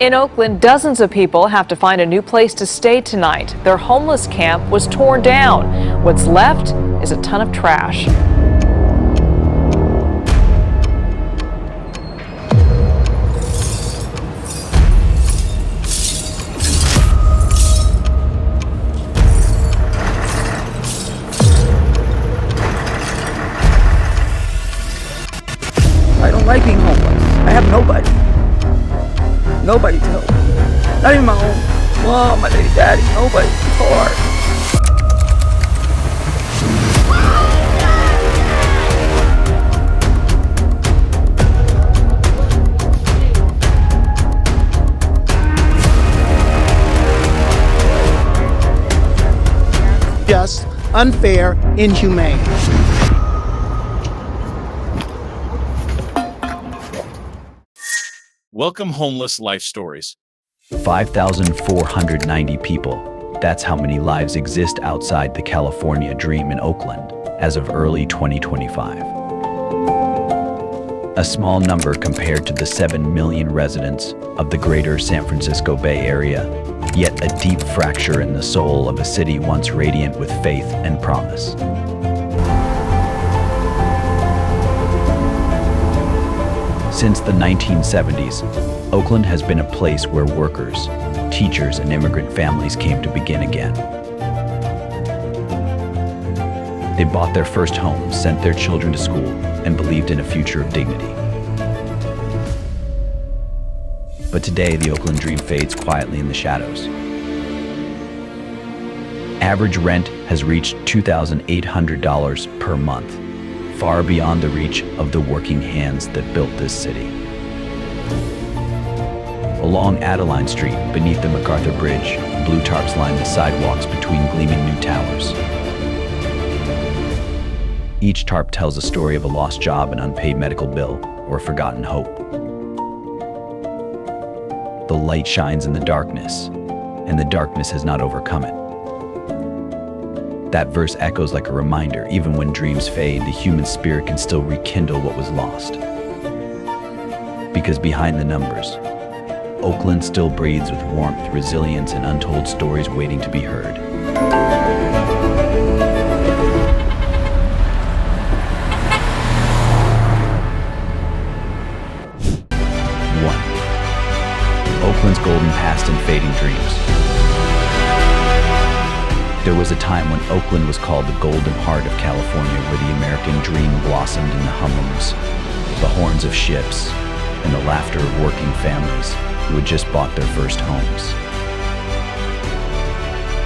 In Oakland, dozens of people have to find a new place to stay tonight. Their homeless camp was torn down. What's left is a ton of trash. I don't like being homeless. I have nobody. Nobody to help me. Not even my own mom, my baby daddy, nobody. It's hard. Just, unfair, inhumane. Welcome Homeless Life Stories. 5,490 people. That's how many lives exist outside the California dream in Oakland as of early 2025. A small number compared to the 7 million residents of the greater San Francisco Bay Area, yet a deep fracture in the soul of a city once radiant with faith and promise. Since the 1970s, Oakland has been a place where workers, teachers, and immigrant families came to begin again. They bought their first homes, sent their children to school, and believed in a future of dignity. But today, the Oakland dream fades quietly in the shadows. Average rent has reached $2,800 per month, far beyond the reach of the working hands that built this city. Along Adeline Street, beneath the MacArthur Bridge, blue tarps line the sidewalks between gleaming new towers. Each tarp tells a story of a lost job, an unpaid medical bill, or a forgotten hope. The light shines in the darkness, and the darkness has not overcome it. That verse echoes like a reminder, even when dreams fade, the human spirit can still rekindle what was lost. Because behind the numbers, Oakland still breathes with warmth, resilience, and untold stories waiting to be heard. Oakland's golden past and fading dreams. There was a time when Oakland was called the golden heart of California, where the American dream blossomed in the hum-ums, the horns of ships, and the laughter of working families who had just bought their first homes.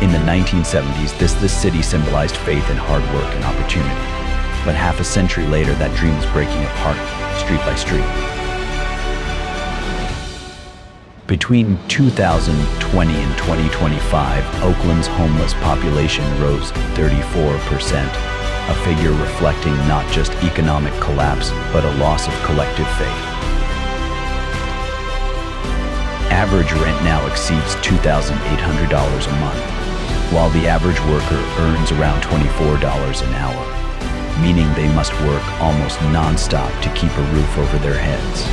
In the 1970s, this city symbolized faith and hard work and opportunity. But half a century later, that dream was breaking apart, street by street. Between 2020 and 2025, Oakland's homeless population rose 34%, a figure reflecting not just economic collapse, but a loss of collective faith. Average rent now exceeds $2,800 a month, while the average worker earns around $24 an hour, meaning they must work almost non-stop to keep a roof over their heads.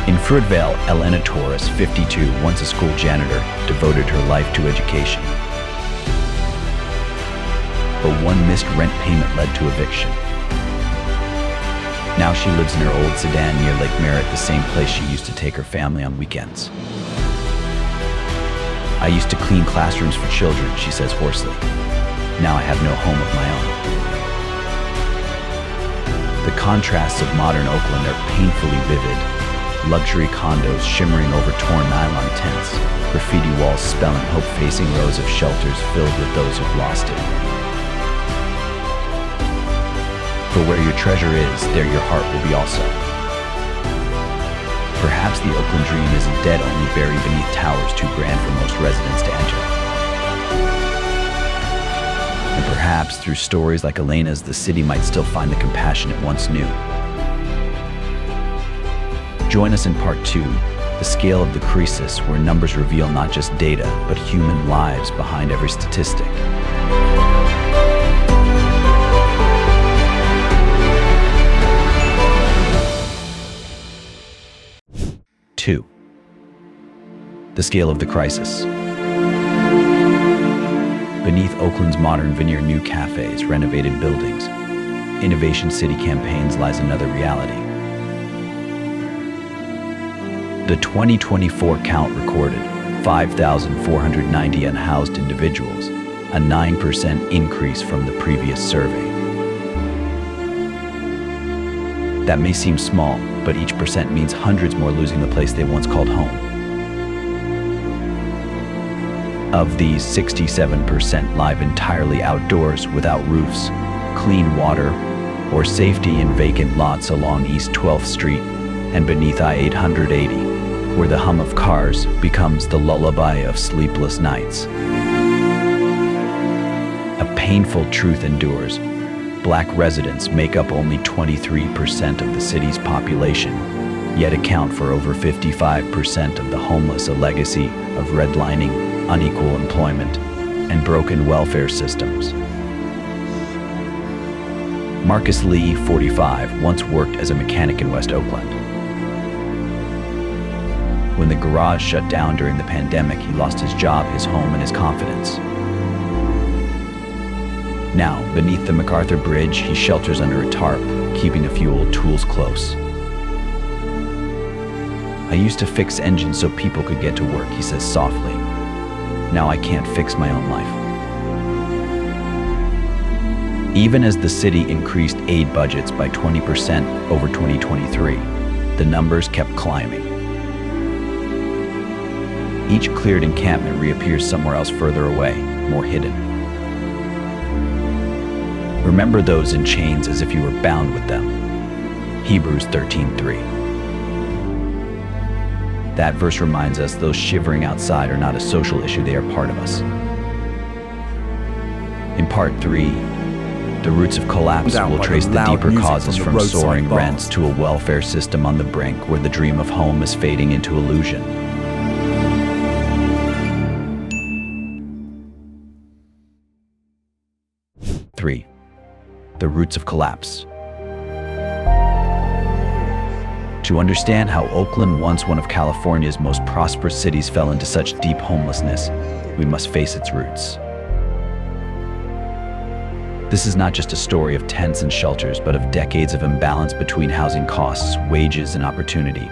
In Fruitvale, Elena, 52, once a school janitor, devoted her life to education. But one missed rent payment led to eviction. Now she lives in her old sedan near Lake Merritt, the same place she used to take her family on weekends. I used to clean classrooms for children, she says hoarsely. Now I have no home of my own. The contrasts of modern Oakland are painfully vivid. Luxury condos shimmering over torn nylon tents, graffiti walls spelling hope facing rows of shelters filled with those who've lost it. For where your treasure is, there your heart will be also. Perhaps the Oakland dream isn't dead, only buried beneath towers too grand for most residents to enter. And perhaps through stories like Elena's, the city might still find the compassion it once knew. Join us in part 2, the scale of the crisis, where numbers reveal not just data, but human lives behind every statistic. 2. The scale of the crisis. Beneath Oakland's modern veneer new cafes, renovated buildings, Innovation City campaigns lies another reality. The 2024 count recorded 5,490 unhoused individuals, a 9% increase from the previous survey. That may seem small, but each percent means hundreds more losing the place they once called home. Of these, 67% live entirely outdoors without roofs, clean water, or safety in vacant lots along East 12th Street and beneath I-880, where the hum of cars becomes the lullaby of sleepless nights. A painful truth endures. Black residents make up only 23% of the city's population, yet account for over 55% of the homeless, a legacy of redlining, unequal employment, and broken welfare systems. Marcus Lee, 45, once worked as a mechanic in West Oakland. When the garage shut down during the pandemic, he lost his job, his home, and his confidence. Now, beneath the MacArthur Bridge, he shelters under a tarp, keeping a few old tools close. I used to fix engines so people could get to work, he says softly. Now I can't fix my own life. Even as the city increased aid budgets by 20% over 2023, the numbers kept climbing. Each cleared encampment reappears somewhere else further away, more hidden. Remember those in chains as if you were bound with them. Hebrews 13:3. That verse reminds us those shivering outside are not a social issue, they are part of us. In part 3, the roots of collapse will trace the deeper causes from soaring rents to a welfare system on the brink where the dream of home is fading into illusion. Three, the roots of collapse. To understand how Oakland, once one of California's most prosperous cities, fell into such deep homelessness, we must face its roots. This is not just a story of tents and shelters, but of decades of imbalance between housing costs, wages, and opportunity.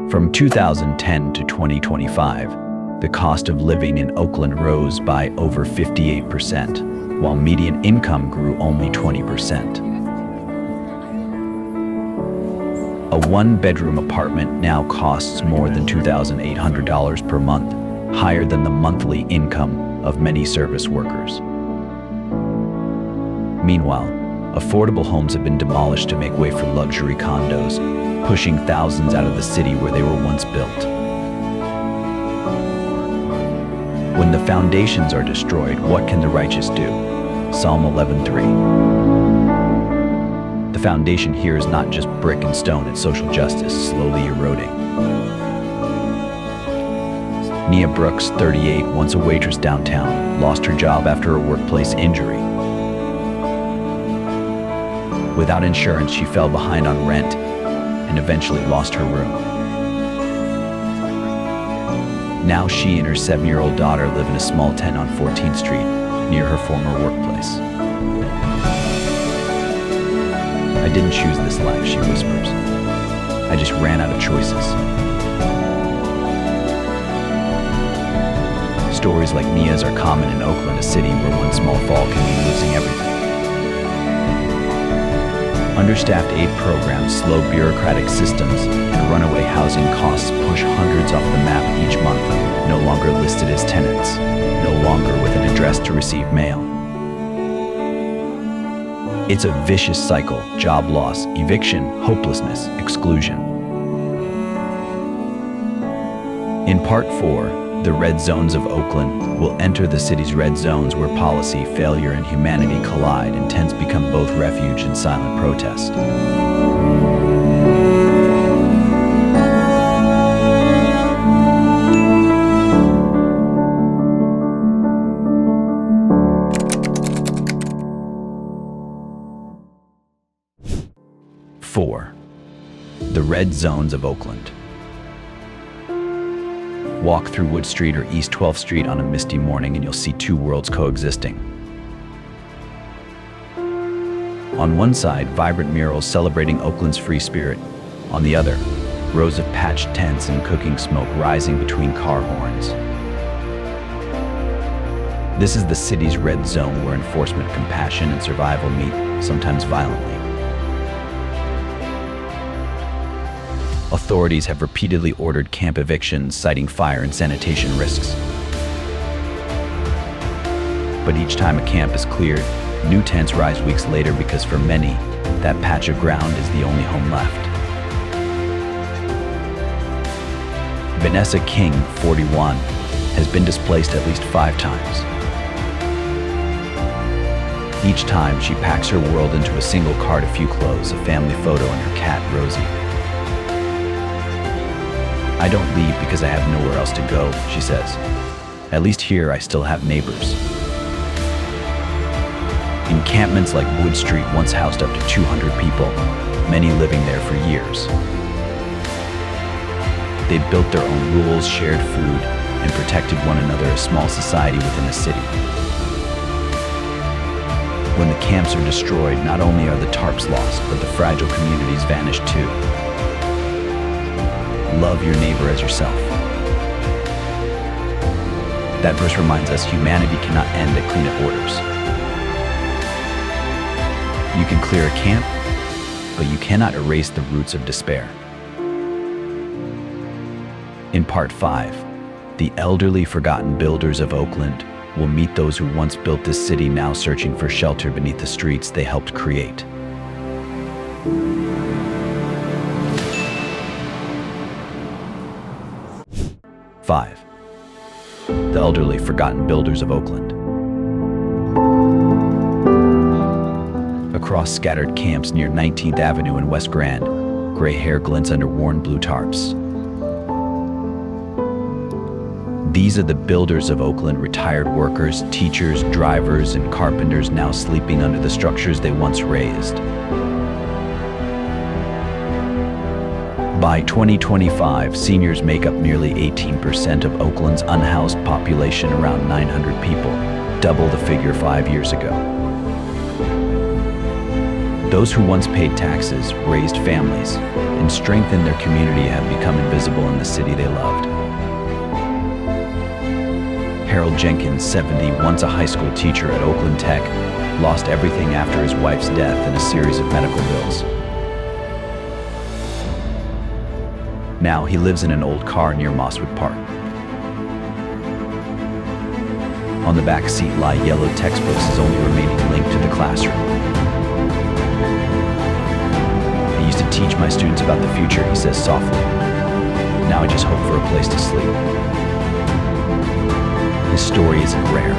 From 2010 to 2025, the cost of living in Oakland rose by over 58%, while median income grew only 20%. A one-bedroom apartment now costs more than $2,800 per month, higher than the monthly income of many service workers. Meanwhile, affordable homes have been demolished to make way for luxury condos, pushing thousands out of the city where they were once built. When the foundations are destroyed, what can the righteous do? Psalm 11:3. The foundation here is not just brick and stone, it's social justice slowly eroding. Nia Brooks, 38, once a waitress downtown, lost her job after a workplace injury. Without insurance, she fell behind on rent and eventually lost her room. Now she and her 7-year-old daughter live in a small tent on 14th Street, near her former workplace. I didn't choose this life, she whispers. I just ran out of choices. Stories like Nia's are common in Oakland, a city where one small fall can mean losing everything. Understaffed aid programs, slow bureaucratic systems, and runaway housing costs push hundreds off the map each month, no longer listed as tenants, no longer with an address to receive mail. It's a vicious cycle: job loss, eviction, hopelessness, exclusion. In Part 4, the red zones of Oakland, will enter the city's red zones where policy, failure, and humanity collide, and tents become both refuge and silent protest. The red zones of Oakland. Walk through Wood Street or East 12th Street on a misty morning and you'll see two worlds coexisting. On one side, vibrant murals celebrating Oakland's free spirit. On the other, rows of patched tents and cooking smoke rising between car horns. This is the city's red zone where enforcement, compassion, and survival meet, sometimes violently. Authorities have repeatedly ordered camp evictions, citing fire and sanitation risks. But each time a camp is cleared, new tents rise weeks later because for many, that patch of ground is the only home left. Vanessa King, 41, has been displaced at least 5 times. Each time, she packs her world into a single cart, a few clothes, a family photo, and her cat, Rosie. I don't leave because I have nowhere else to go, she says. At least here, I still have neighbors. Encampments like Wood Street once housed up to 200 people, many living there for years. They built their own rules, shared food, and protected one another, a small society within a city. When the camps are destroyed, not only are the tarps lost, but the fragile communities vanish too. Love your neighbor as yourself. That verse reminds us humanity cannot end at cleanup orders. You can clear a camp, but you cannot erase the roots of despair. In Part 5, the elderly forgotten builders of Oakland will meet those who once built this city, now searching for shelter beneath the streets they helped create. Five, the elderly forgotten builders of Oakland. Across scattered camps near 19th Avenue and West Grand, gray hair glints under worn blue tarps. These are the builders of Oakland, retired workers, teachers, drivers, and carpenters now sleeping under the structures they once raised. By 2025, seniors make up nearly 18% of Oakland's unhoused population, around 900 people, double the figure 5 years ago. Those who once paid taxes, raised families, and strengthened their community have become invisible in the city they loved. Harold Jenkins, 70, once a high school teacher at Oakland Tech, lost everything after his wife's death and a series of medical bills. Now he lives in an old car near Mosswood Park. On the back seat lie yellow textbooks, his only remaining link to the classroom. I used to teach my students about the future, he says softly. Now I just hope for a place to sleep. His story isn't rare.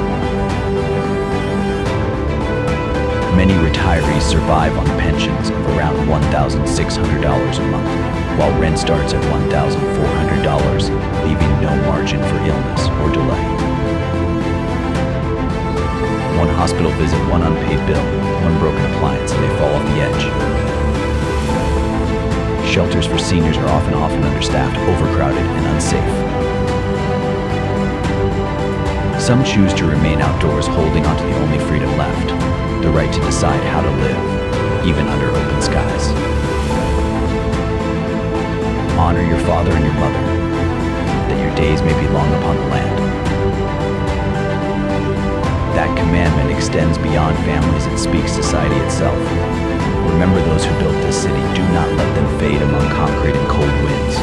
Many retirees survive on pensions of around $1,600 a month, while rent starts at $1,400, leaving no margin for illness or delay. One hospital visit, one unpaid bill, one broken appliance, and they fall off the edge. Shelters for seniors are often understaffed, overcrowded, and unsafe. Some choose to remain outdoors, holding onto the only freedom left, the right to decide how to live, even under open skies. Honor your father and your mother, that your days may be long upon the land. That commandment extends beyond families, it speaks society itself. Remember those who built this city, do not let them fade among concrete and cold winds.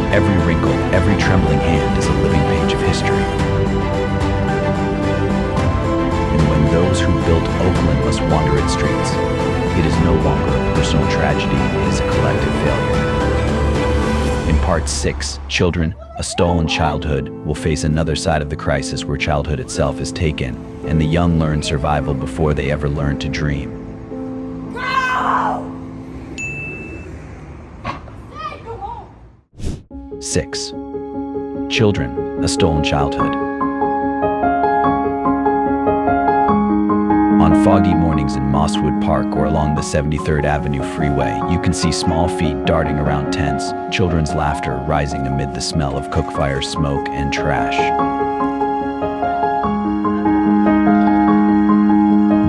Every wrinkle, every trembling hand is a living page of history. And when those who built Oakland must wander its streets, it is no longer a personal tragedy, it is a collective failure. In Part 6, Children, A Stolen Childhood, will face another side of the crisis where childhood itself is taken, and the young learn survival before they ever learn to dream. 6. Children, A Stolen Childhood. On foggy mornings in Mosswood Park or along the 73rd Avenue freeway, you can see small feet darting around tents, children's laughter rising amid the smell of cook fire smoke and trash.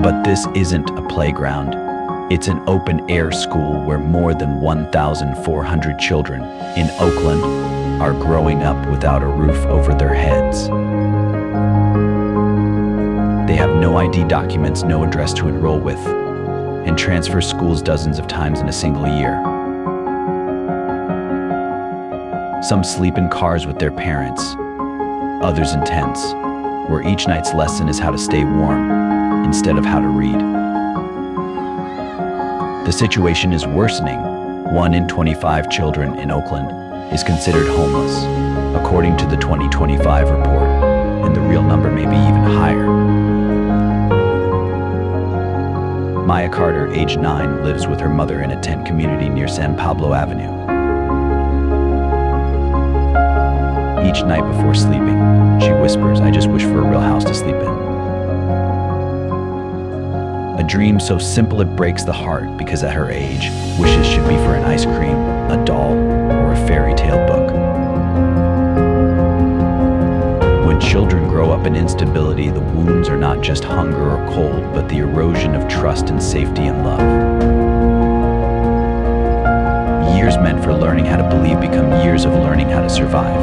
But this isn't a playground. It's an open-air school where more than 1,400 children in Oakland are growing up without a roof over their heads. They have no ID documents, no address to enroll with, and transfer schools dozens of times in a single year. Some sleep in cars with their parents, others in tents, where each night's lesson is how to stay warm instead of how to read. The situation is worsening. 1 in 25 children in Oakland is considered homeless, according to the 2025 report, and the real number may be even higher. Maya Carter, age 9, lives with her mother in a tent community near San Pablo Avenue. Each night before sleeping, she whispers, "I just wish for a real house to sleep in." A dream so simple it breaks the heart, because at her age, wishes should be for an ice cream, a doll, or a fairy tale book. When children grow up in instability, the wounds are not just hunger or cold, but the erosion of trust and safety and love. Years meant for learning how to believe become years of learning how to survive.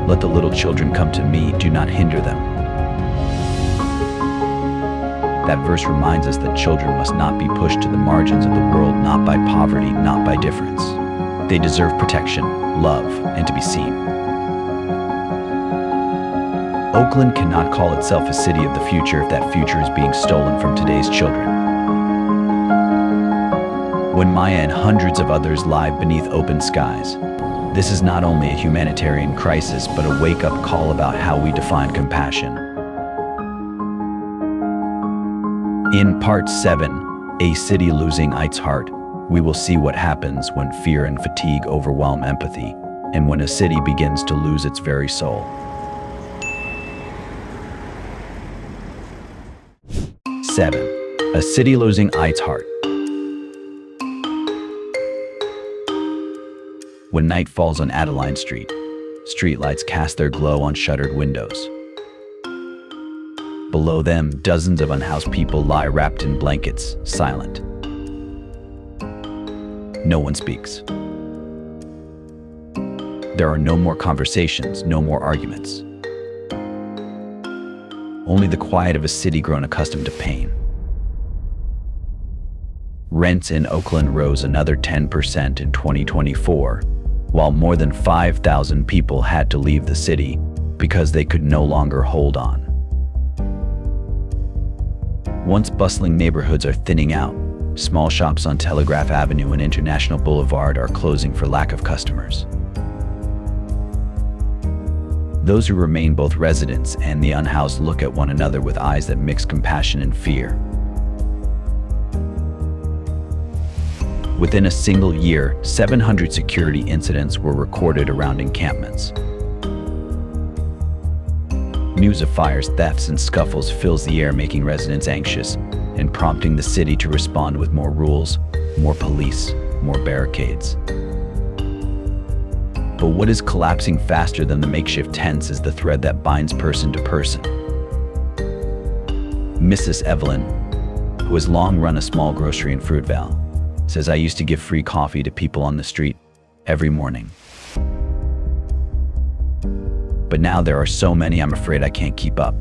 Let the little children come to me, do not hinder them. That verse reminds us that children must not be pushed to the margins of the world, not by poverty, not by difference. They deserve protection, love, and to be seen. Oakland cannot call itself a city of the future if that future is being stolen from today's children. When Maya and hundreds of others lie beneath open skies, this is not only a humanitarian crisis, but a wake-up call about how we define compassion. In Part 7, A City Losing Its Heart, we will see what happens when fear and fatigue overwhelm empathy, and when a city begins to lose its very soul. 7. A City Losing Its Heart. When night falls on Adeline Street, streetlights cast their glow on shuttered windows. Below them, dozens of unhoused people lie wrapped in blankets, silent. No one speaks. There are no more conversations, no more arguments. Only the quiet of a city grown accustomed to pain. Rents in Oakland rose another 10% in 2024, while more than 5,000 people had to leave the city because they could no longer hold on. Once bustling neighborhoods are thinning out. Small shops on Telegraph Avenue and International Boulevard are closing for lack of customers. Those who remain, both residents and the unhoused, look at one another with eyes that mix compassion and fear. Within a single year, 700 security incidents were recorded around encampments. News of fires, thefts, and scuffles fills the air, making residents anxious and prompting the city to respond with more rules, more police, more barricades. But what is collapsing faster than the makeshift tents is the thread that binds person to person. Mrs. Evelyn, who has long run a small grocery in Fruitvale, says, "I used to give free coffee to people on the street every morning. But now there are so many, I'm afraid I can't keep up."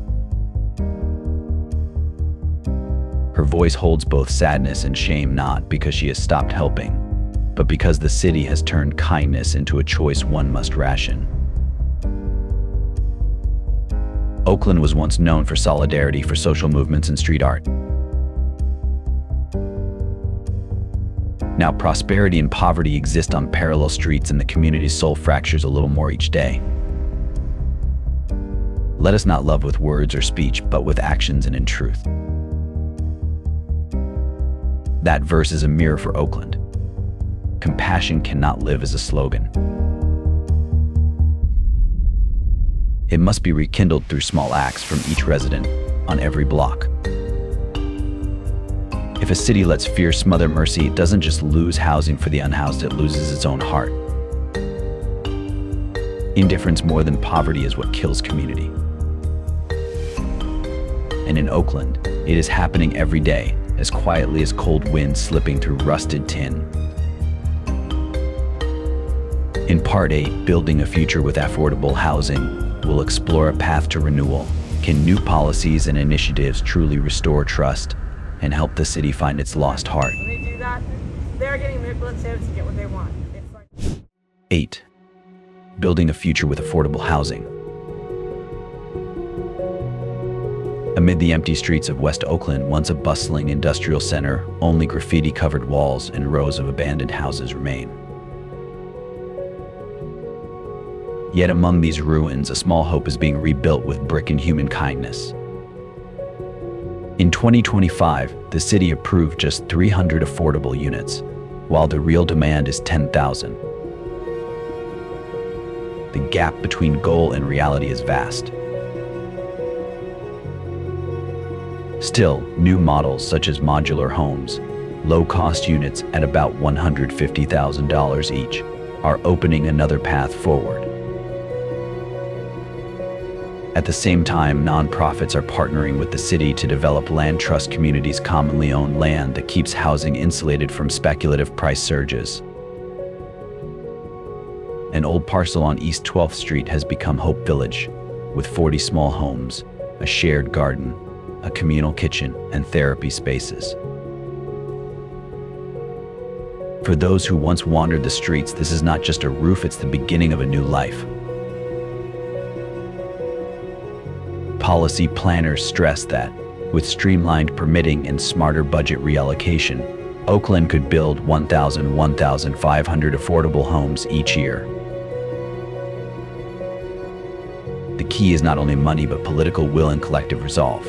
Her voice holds both sadness and shame, not because she has stopped helping, but because the city has turned kindness into a choice one must ration. Oakland was once known for solidarity, for social movements and street art. Now prosperity and poverty exist on parallel streets, and the community's soul fractures a little more each day. Let us not love with words or speech, but with actions and in truth. That verse is a mirror for Oakland. Compassion cannot live as a slogan. It must be rekindled through small acts from each resident, on every block. If a city lets fear smother mercy, it doesn't just lose housing for the unhoused, it loses its own heart. Indifference more than poverty is what kills community. And in Oakland, it is happening every day, as quietly as cold wind slipping through rusted tin. In Part 8, Building a Future with Affordable Housing, we'll explore a path to renewal. Can new policies and initiatives truly restore trust and help the city find its lost heart? When they do that, they're getting manipulative to get what they want. 8. Building a Future with Affordable Housing. Amid the empty streets of West Oakland, once a bustling industrial center, only graffiti-covered walls and rows of abandoned houses remain. Yet among these ruins, a small hope is being rebuilt with brick and human kindness. In 2025, the city approved just 300 affordable units, while the real demand is 10,000. The gap between goal and reality is vast. Still, new models such as modular homes, low-cost units at about $150,000 each, are opening another path forward. At the same time, nonprofits are partnering with the city to develop land trust communities, commonly owned land that keeps housing insulated from speculative price surges. An old parcel on East 12th Street has become Hope Village, with 40 small homes, a shared garden, a communal kitchen, and therapy spaces. For those who once wandered the streets, this is not just a roof, it's the beginning of a new life. Policy planners stress that, with streamlined permitting and smarter budget reallocation, Oakland could build 1,500 affordable homes each year. The key is not only money, but political will and collective resolve.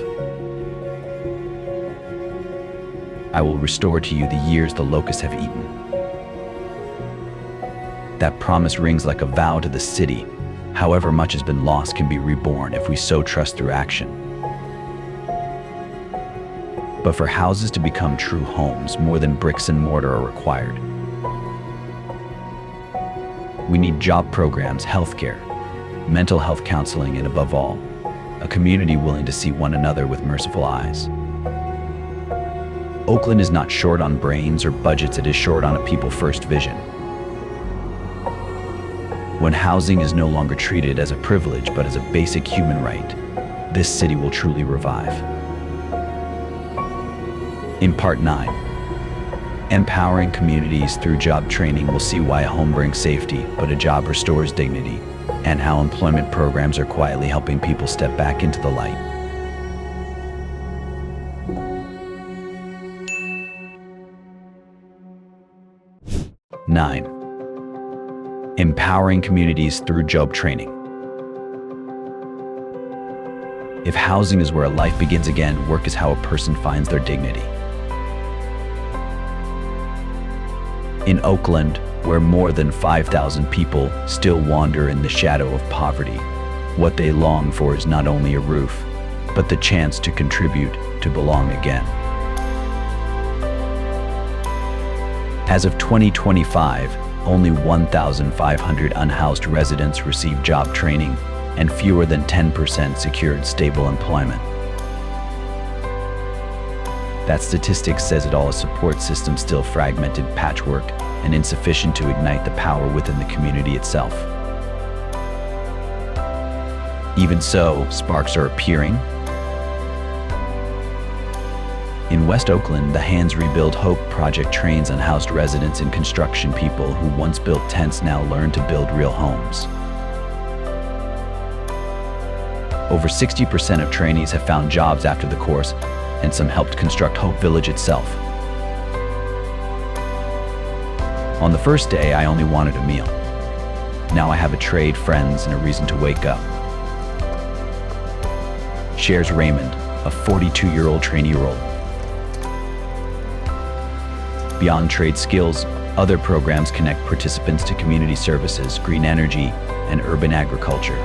I will restore to you the years the locusts have eaten. That promise rings like a vow to the city. However much has been lost can be reborn if we sow trust through action. But for houses to become true homes, more than bricks and mortar are required. We need job programs, healthcare, mental health counseling, and above all, a community willing to see one another with merciful eyes. Oakland is not short on brains or budgets, it is short on a people-first vision. When housing is no longer treated as a privilege but as a basic human right, this city will truly revive. In Part 9, Empowering Communities Through Job Training, we'll see why a home brings safety, but a job restores dignity, and how employment programs are quietly helping people step back into the light. Nine. Empowering communities through job training. If housing is where a life begins again, work is how a person finds their dignity. In Oakland, where more than 5,000 people still wander in the shadow of poverty, what they long for is not only a roof, but the chance to contribute, to belong again. As of 2025, only 1,500 unhoused residents receive job training, and fewer than 10% secured stable employment. That statistic says it all: a support system still fragmented, patchwork, and insufficient to ignite the power within the community itself. Even so, sparks are appearing. In West Oakland, the Hands Rebuild Hope project trains unhoused residents and construction people who once built tents now learn to build real homes. Over 60% of trainees have found jobs after the course, and some helped construct Hope Village itself. On the first day, I only wanted a meal. Now I have a trade, friends, and a reason to wake up. Shares Raymond, a 42-year-old trainee role. Beyond trade skills, other programs connect participants to community services, green energy, and urban agriculture.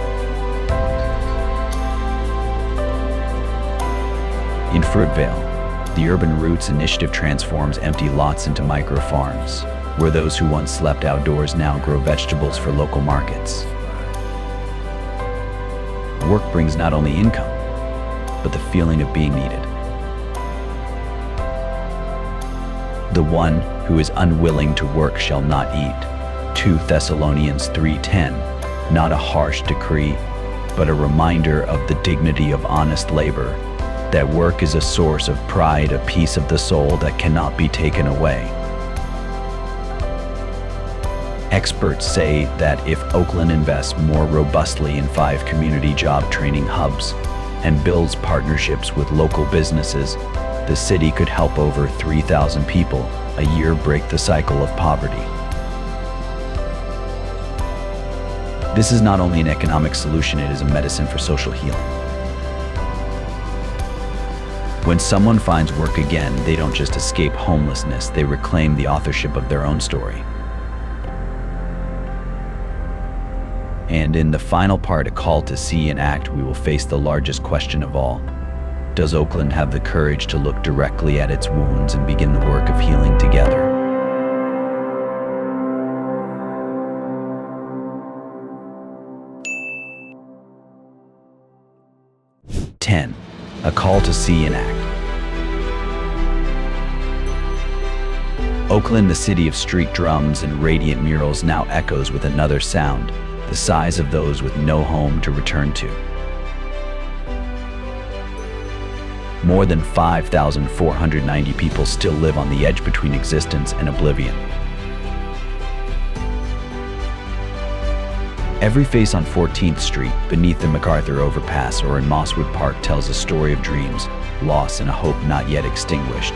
In Fruitvale, the Urban Roots Initiative transforms empty lots into micro-farms, where those who once slept outdoors now grow vegetables for local markets. Work brings not only income, but the feeling of being needed. The one who is unwilling to work shall not eat. 2 Thessalonians 3:10, not a harsh decree, but a reminder of the dignity of honest labor, that work is a source of pride, a piece of the soul that cannot be taken away. Experts say that if Oakland invests more robustly in 5 community job training hubs and builds partnerships with local businesses, the city could help over 3,000 people a year break the cycle of poverty. This is not only an economic solution, it is a medicine for social healing. When someone finds work again, they don't just escape homelessness, they reclaim the authorship of their own story. And in the final part, a call to see and act, we will face the largest question of all. Does Oakland have the courage to look directly at its wounds and begin the work of healing together? A call to see and act. Oakland, the city of street drums and radiant murals, now echoes with another sound, the sighs of those with no home to return to. More than 5,490 people still live on the edge between existence and oblivion. Every face on 14th Street, beneath the MacArthur overpass, or in Mosswood Park tells a story of dreams, loss, and a hope not yet extinguished.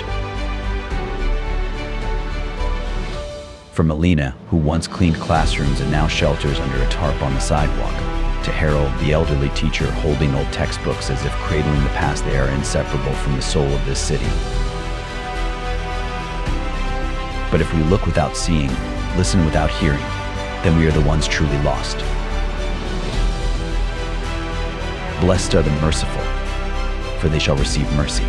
From Elena, who once cleaned classrooms and now shelters under a tarp on the sidewalk, to Harold, the elderly teacher holding old textbooks as if cradling the past, they are inseparable from the soul of this city. But if we look without seeing, listen without hearing, then we are the ones truly lost. Blessed are the merciful, for they shall receive mercy.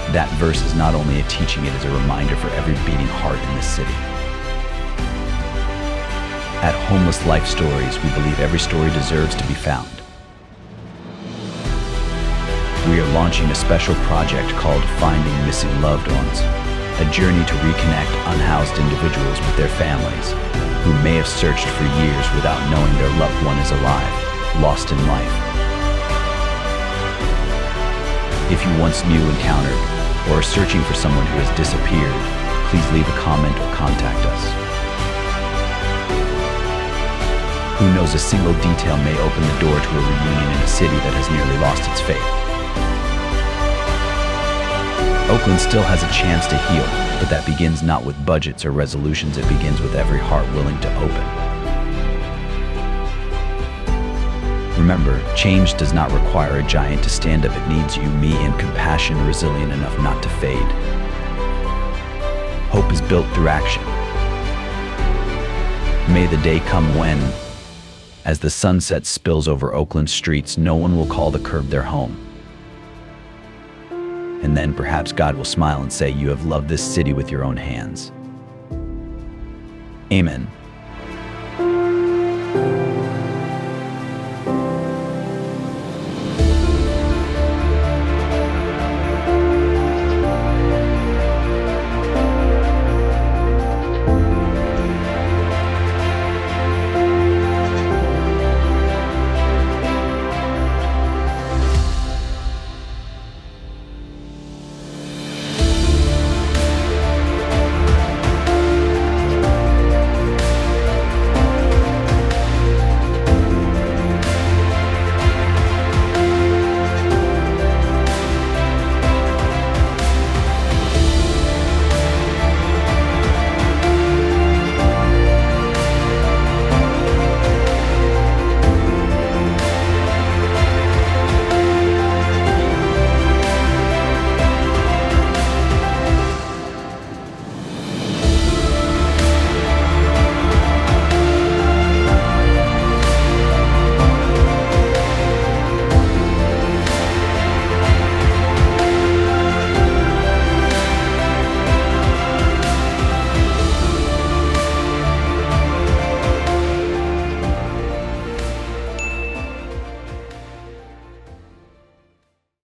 That verse is not only a teaching, it is a reminder for every beating heart in this city. At Homeless Life Stories, we believe every story deserves to be found. We are launching a special project called Finding Missing Loved Ones, a journey to reconnect unhoused individuals with their families, who may have searched for years without knowing their loved one is alive, lost in life. If you once knew, encountered, or are searching for someone who has disappeared, please leave a comment or contact us. Who knows, a single detail may open the door to a reunion in a city that has nearly lost its faith. Oakland still has a chance to heal, but that begins not with budgets or resolutions, it begins with every heart willing to open. Remember, change does not require a giant to stand up, it needs you, me, and compassion resilient enough not to fade. Hope is built through action. May the day come when, as the sunset spills over Oakland streets, no one will call the curb their home. And then perhaps God will smile and say, you have loved this city with your own hands. Amen.